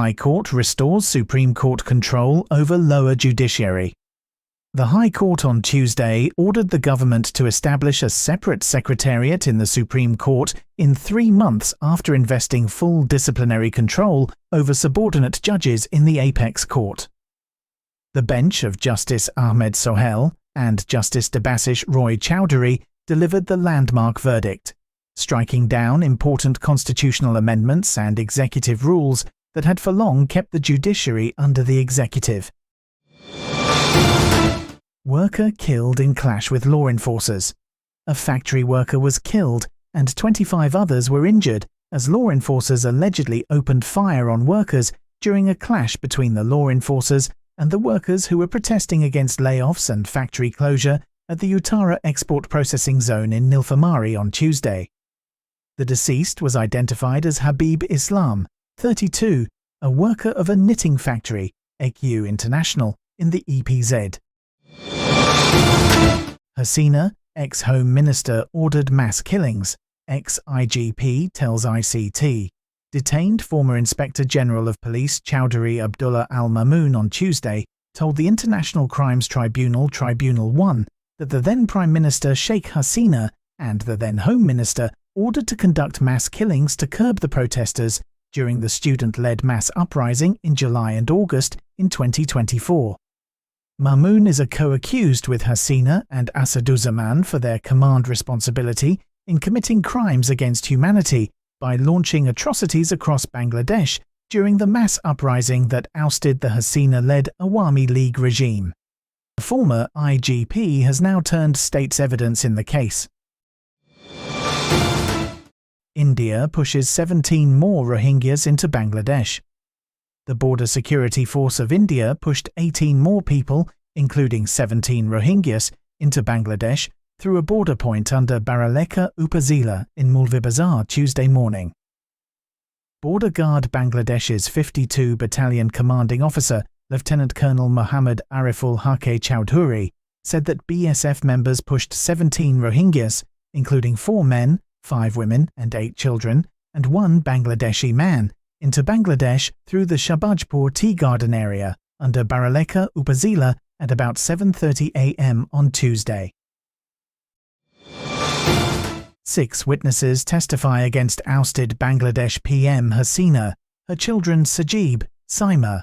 High Court restores Supreme Court control over lower judiciary. The High Court on Tuesday ordered the government to establish a separate secretariat in the Supreme Court in 3 months after investing full disciplinary control over subordinate judges in the apex court. The bench of Justice Ahmed Sohail and Justice Debasish Roy Chowdhury delivered the landmark verdict, striking down important constitutional amendments and executive rules that had for long kept the judiciary under the executive. Worker killed in clash with law enforcers. A factory worker was killed and 25 others were injured as law enforcers allegedly opened fire on workers during a clash between the law enforcers and the workers who were protesting against layoffs and factory closure at the Uttara export processing zone in Nilphamari on Tuesday. The deceased was identified as Habib Islam, 32, a worker of a knitting factory, AQ International, in the EPZ. Hasina, ex-Home Minister, ordered mass killings, ex-IGP tells ICT. Detained former Inspector General of Police Chowdhury Abdullah Al-Mamoon on Tuesday told the International Crimes Tribunal Tribunal 1 that the then Prime Minister Sheikh Hasina and the then Home Minister ordered to conduct mass killings to curb the protesters during the student-led mass uprising in July and August in 2024. Mamoon is a co-accused with Hasina and Asaduzzaman for their command responsibility in committing crimes against humanity by launching atrocities across Bangladesh during the mass uprising that ousted the Hasina-led Awami League regime. The former IGP has now turned state's evidence in the case. India pushes 17 more Rohingyas into Bangladesh. The Border Security Force of India pushed 18 more people, including 17 Rohingyas, into Bangladesh through a border point under Baraleka Upazila in Mulvibazar Tuesday morning. Border Guard Bangladesh's 52 Battalion Commanding Officer, Lieutenant Colonel Mohammad Ariful Hake Chowdhury, said that BSF members pushed 17 Rohingyas, including 4 men, 5 women and 8 children, and 1 Bangladeshi man, into Bangladesh through the Shabajpur Tea Garden area under Baraleka Upazila at about 7:30 a.m. on Tuesday. 6 witnesses testify against ousted Bangladesh PM Hasina, her children Sajeeb, Saima.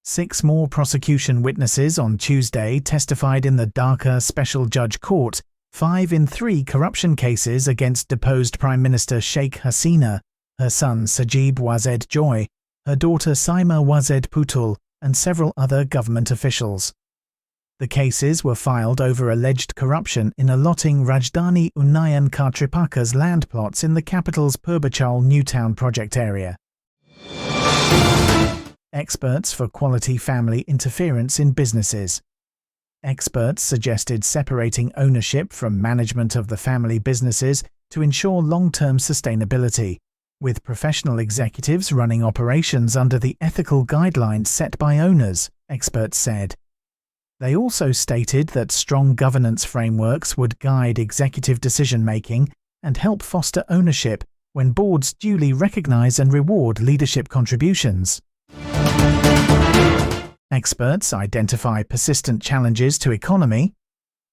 6 more prosecution witnesses on Tuesday testified in the Dhaka Special Judge Court, 5 in 3 corruption cases against deposed Prime Minister Sheikh Hasina, her son Sajeeb Wazed Joy, her daughter Saima Wazed Putul, and several other government officials. The cases were filed over alleged corruption in allotting Rajdhani Unnayan Kartripaka's land plots in the capital's Purbachal Newtown project area. Experts for quality family interference in businesses. Experts suggested separating ownership from management of the family businesses to ensure long-term sustainability, with professional executives running operations under the ethical guidelines set by owners, experts said. They also stated that strong governance frameworks would guide executive decision-making and help foster ownership when boards duly recognize and reward leadership contributions. Experts identify persistent challenges to economy.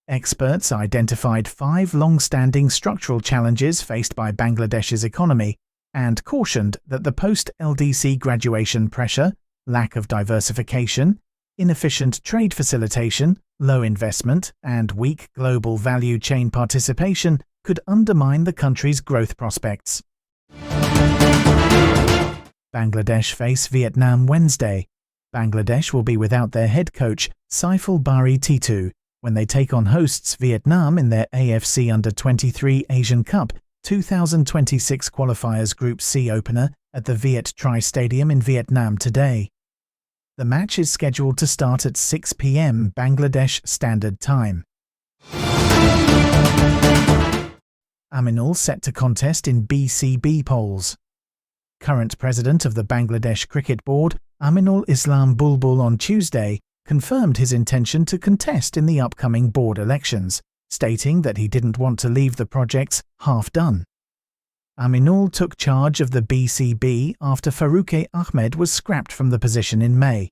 Experts identified 5 long-standing structural challenges faced by Bangladesh's economy and cautioned that the post-LDC graduation pressure, lack of diversification, inefficient trade facilitation, low investment, and weak global value chain participation could undermine the country's growth prospects. Bangladesh face Vietnam Wednesday. Bangladesh will be without their head coach, Saiful Bari Titu, when they take on hosts Vietnam in their AFC Under-23 Asian Cup 2026 qualifiers Group C opener at the Viet Tri Stadium in Vietnam today. The match is scheduled to start at 6 p.m. Bangladesh Standard Time. Aminul set to contest in BCB polls. Current president of the Bangladesh Cricket Board, Aminul Islam Bulbul on Tuesday, confirmed his intention to contest in the upcoming board elections, stating that he didn't want to leave the projects half done. Aminul took charge of the BCB after Farouque Ahmed was scrapped from the position in May.